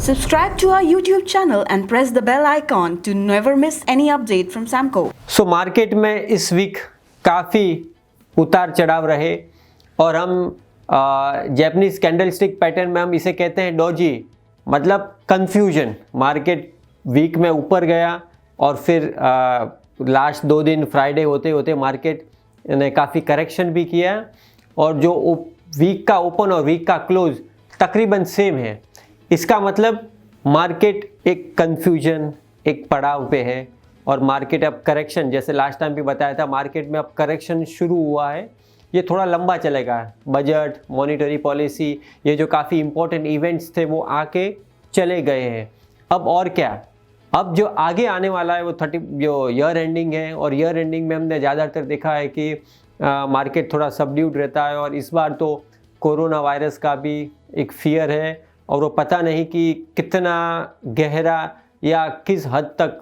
Subscribe to our YouTube channel and press the bell icon to never miss any update from Samco. So market में इस week काफ़ी उतार चढ़ाव रहे और हम जैपनीज कैंडलस्टिक पैटर्न में हम इसे कहते हैं डोजी, मतलब कंफ्यूजन। मार्केट वीक में ऊपर गया और फिर लास्ट 2 दिन फ्राइडे होते होते मार्केट ने काफ़ी करेक्शन भी किया और जो वीक का ओपन और वीक का क्लोज तकरीबन सेम है। इसका मतलब मार्केट एक कंफ्यूजन, एक पड़ाव पे है और मार्केट अब करेक्शन, जैसे लास्ट टाइम भी बताया था, मार्केट में अब करेक्शन शुरू हुआ है। ये थोड़ा लंबा चलेगा। बजट, मॉनेटरी पॉलिसी, ये जो काफ़ी इंपॉर्टेंट इवेंट्स थे वो आके चले गए हैं। अब और क्या, अब जो आगे आने वाला है वो जो ईयर एंडिंग है और ईयर एंडिंग में हमने ज़्यादातर देखा है कि मार्केट थोड़ा सबड्यूड रहता है और इस बार तो कोरोना वायरस का भी एक फियर है और वो पता नहीं कि कितना गहरा या किस हद तक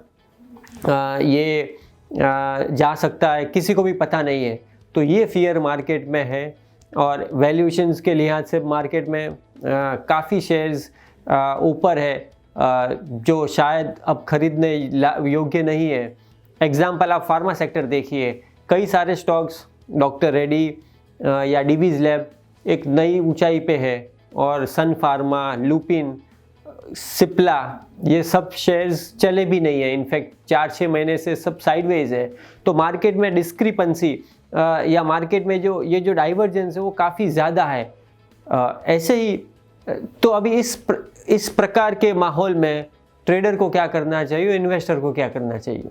ये जा सकता है, किसी को भी पता नहीं है। तो ये फियर मार्केट में है और वैल्यूएशंस के लिहाज से मार्केट में काफ़ी शेयर्स ऊपर है जो शायद अब खरीदने योग्य नहीं है। एग्जाम्पल आप फार्मा सेक्टर देखिए, कई सारे स्टॉक्स, डॉक्टर रेड्डी या डिवीज़ लैब एक नई ऊंचाई पे है और सन फार्मा, लुपिन, सिप्ला, ये सब शेयर्स चले भी नहीं है। इनफैक्ट 4-6 महीने से सब साइडवेज है। तो मार्केट में डिस्क्रिपेंसी या मार्केट में जो ये जो डाइवर्जेंस है वो काफ़ी ज़्यादा है। ऐसे ही तो अभी इस प्रकार के माहौल में ट्रेडर को क्या करना चाहिए, इन्वेस्टर को क्या करना चाहिए?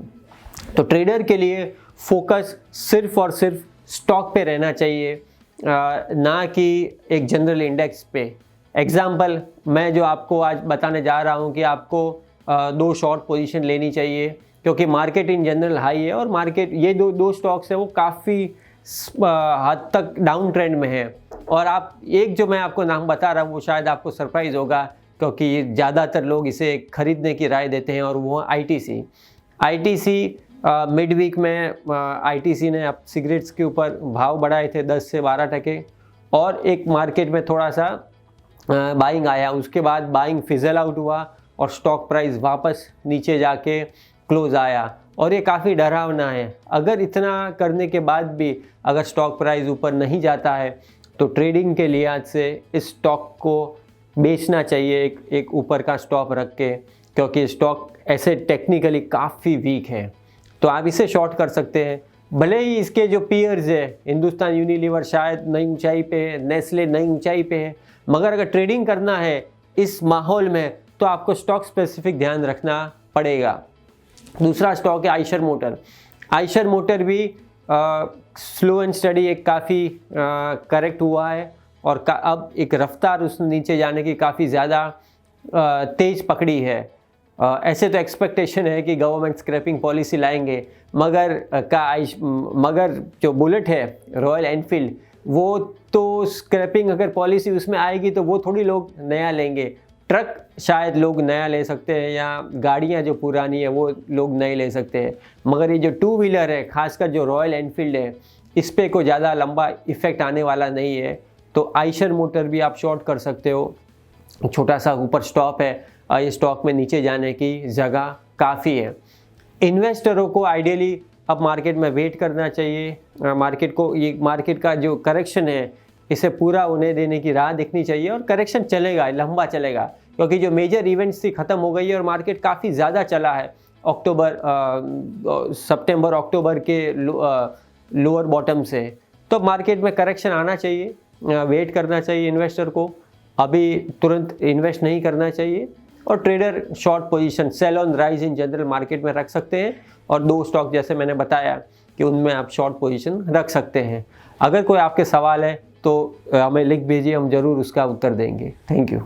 तो ट्रेडर के लिए फोकस सिर्फ और सिर्फ स्टॉक पे रहना चाहिए, ना कि एक जनरल इंडेक्स पे। एग्जाम्पल मैं जो आपको आज बताने जा रहा हूँ कि आपको 2 शॉर्ट पोजीशन लेनी चाहिए क्योंकि मार्केट इन जनरल हाई है और मार्केट ये दो स्टॉक्स है वो काफ़ी हद तक डाउन ट्रेंड में है। और आप एक जो मैं आपको नाम बता रहा हूँ वो शायद आपको सरप्राइज़ होगा क्योंकि ज़्यादातर लोग इसे खरीदने की राय देते हैं और वो आईटीसी मिड वीक में आईटीसी ने अब सिगरेट्स के ऊपर भाव बढ़ाए थे 10 से 12% और एक मार्केट में थोड़ा सा बाइंग आया। उसके बाद बाइंग फिजल आउट हुआ और स्टॉक प्राइस वापस नीचे जाके क्लोज आया और ये काफ़ी डरावना है। अगर इतना करने के बाद भी अगर स्टॉक प्राइस ऊपर नहीं जाता है तो ट्रेडिंग के लिहाज से इस स्टॉक को बेचना चाहिए एक ऊपर का स्टॉप रख के, क्योंकि स्टॉक ऐसे टेक्निकली काफ़ी वीक है। तो आप इसे शॉर्ट कर सकते हैं। भले ही इसके जो पीयर्स है, हिंदुस्तान यूनिलीवर शायद नई ऊंचाई पे है, नेस्ले नई ऊंचाई पे है, मगर अगर ट्रेडिंग करना है इस माहौल में तो आपको स्टॉक स्पेसिफिक ध्यान रखना पड़ेगा। दूसरा स्टॉक है आइशर मोटर भी स्लो एंड स्टडी एक काफ़ी करेक्ट हुआ है और अब एक रफ्तार उस नीचे जाने की काफ़ी ज़्यादा तेज़ पकड़ी है। ऐसे तो एक्सपेक्टेशन है कि गवर्नमेंट स्क्रैपिंग पॉलिसी लाएंगे, मगर जो बुलेट है रॉयल एनफील्ड, वो तो स्क्रैपिंग अगर पॉलिसी उसमें आएगी तो वो थोड़ी लोग नया लेंगे। ट्रक शायद लोग नया ले सकते हैं या गाड़ियाँ जो पुरानी है वो लोग नए ले सकते हैं, मगर ये जो 2 व्हीलर है, खासकर जो रॉयल एनफील्ड है, इस पर कोई ज़्यादा लंबा इफेक्ट आने वाला नहीं है। तो आइशर मोटर भी आप शॉर्ट कर सकते हो। छोटा सा ऊपर स्टॉप है, ये स्टॉक में नीचे जाने की जगह काफ़ी है। इन्वेस्टरों को आइडियली अब मार्केट में वेट करना चाहिए। मार्केट का जो करेक्शन है इसे पूरा होने देने की राह देखनी चाहिए और करेक्शन चलेगा, लंबा चलेगा, क्योंकि जो मेजर इवेंट्स थी ख़त्म हो गई है और मार्केट काफ़ी ज़्यादा चला है। सितंबर अक्टूबर के लोअर बॉटम से तो मार्केट में करेक्शन आना चाहिए। वेट करना चाहिए इन्वेस्टर को, अभी तुरंत इन्वेस्ट नहीं करना चाहिए। और trader short position, sell on rise in general market में रख सकते हैं और 2 स्टॉक जैसे मैंने बताया कि उनमें आप शॉर्ट पोजीशन रख सकते हैं। अगर कोई आपके सवाल है तो हमें लिख भेजिए, हम ज़रूर उसका उत्तर देंगे। Thank you.